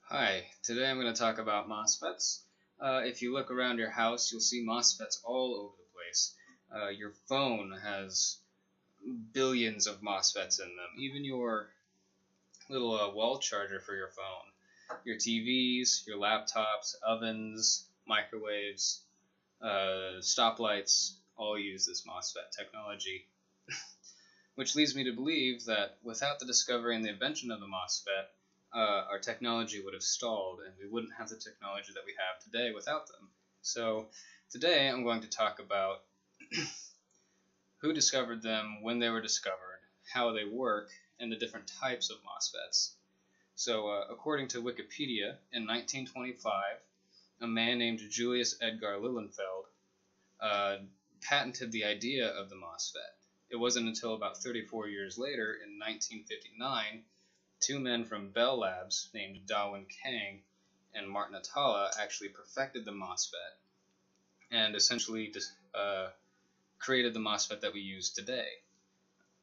Hi, today I'm going to talk about MOSFETs. If you look around your house, you'll see MOSFETs all over the place. Your phone has billions of MOSFETs in them, even your little wall charger for your phone. Your TVs, your laptops, ovens, microwaves, stoplights all use this MOSFET technology. Which leads me to believe that without the discovery and the invention of the MOSFET, our technology would have stalled, and we wouldn't have the technology that we have today without them. So today I'm going to talk about who discovered them, when they were discovered, how they work, and the different types of MOSFETs. So according to Wikipedia, in 1925, a man named Julius Edgar Lilienfeld patented the idea of the MOSFET. It wasn't until about 34 years later, in 1959, two men from Bell Labs named Dawon Kang and Martin Atala actually perfected the MOSFET and essentially created the MOSFET that we use today.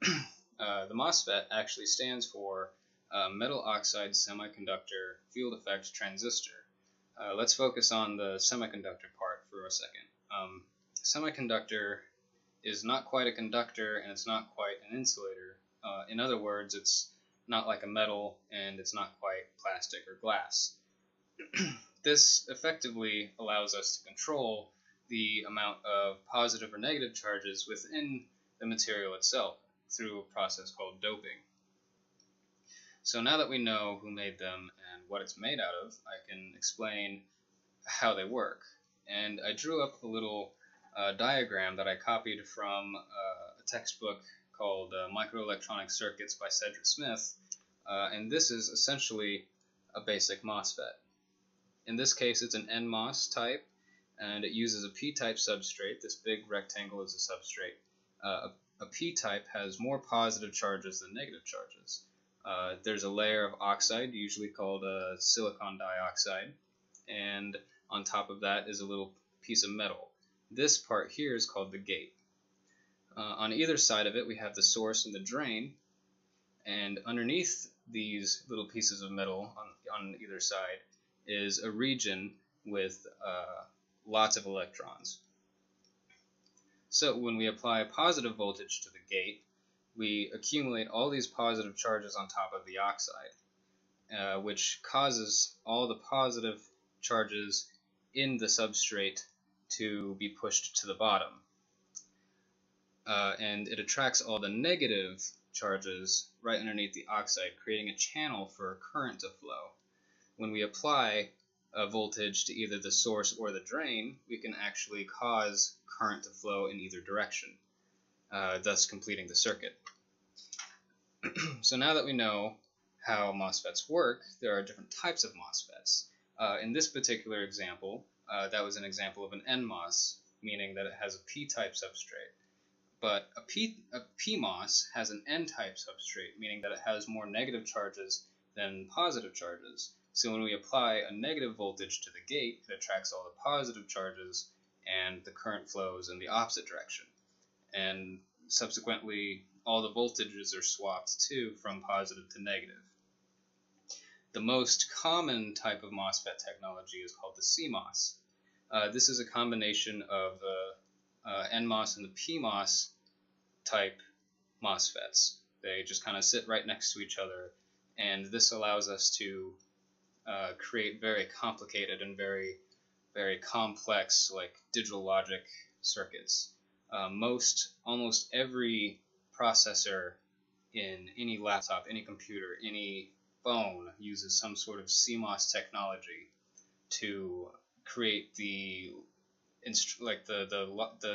The MOSFET actually stands for metal oxide semiconductor field effect transistor. Let's focus on the semiconductor part for a second. Semiconductor is not quite a conductor and it's not quite an insulator. In other words, it's not like a metal and it's not quite plastic or glass. This effectively allows us to control the amount of positive or negative charges within the material itself through a process called doping. So now that we know who made them and what it's made out of, I can explain how they work. And I drew up a little diagram that I copied from a textbook called Microelectronic Circuits by Cedric Smith, and this is essentially a basic MOSFET. In this case, it's an NMOS type, and it uses a p-type substrate. This big rectangle is a substrate. A p-type has more positive charges than negative charges. There's a layer of oxide, usually called silicon dioxide, and on top of that is a little piece of metal. This part here is called the gate. On either side of it, we have the source and the drain, and underneath these little pieces of metal on either side is a region with lots of electrons. So when we apply positive voltage to the gate, we accumulate all these positive charges on top of the oxide, which causes all the positive charges in the substrate to be pushed to the bottom. And it attracts all the negative charges right underneath the oxide, creating a channel for current to flow. When we apply a voltage to either the source or the drain, we can actually cause current to flow in either direction, thus completing the circuit. So now that we know how MOSFETs work, there are different types of MOSFETs. In this particular example, that was an example of an NMOS, meaning that it has a p-type substrate. But a PMOS has an n-type substrate, meaning that it has more negative charges than positive charges. So when we apply a negative voltage to the gate, it attracts all the positive charges and the current flows in the opposite direction. And subsequently, all the voltages are swapped too from positive to negative. The most common type of MOSFET technology is called the CMOS. This is a combination of the NMOS and the PMOS type MOSFETs. They just kind of sit right next to each other, and this allows us to create very complicated and very, very complex, like digital logic circuits. Almost every processor in any laptop, any computer, any phone uses some sort of CMOS technology to create the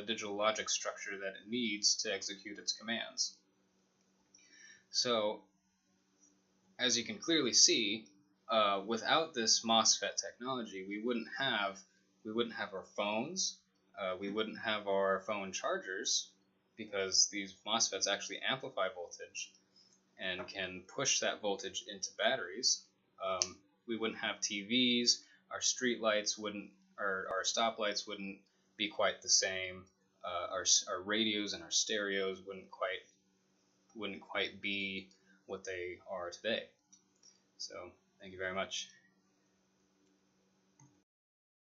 digital logic structure that it needs to execute its commands. So, as you can clearly see, without this MOSFET technology, we wouldn't have our phones, we wouldn't have our phone chargers, because these MOSFETs actually amplify voltage and can push that voltage into batteries. We wouldn't have TVs, our street lights wouldn't, or our stoplights wouldn't be quite the same. Our radios and our stereos wouldn't quite be what they are today. So thank you very much.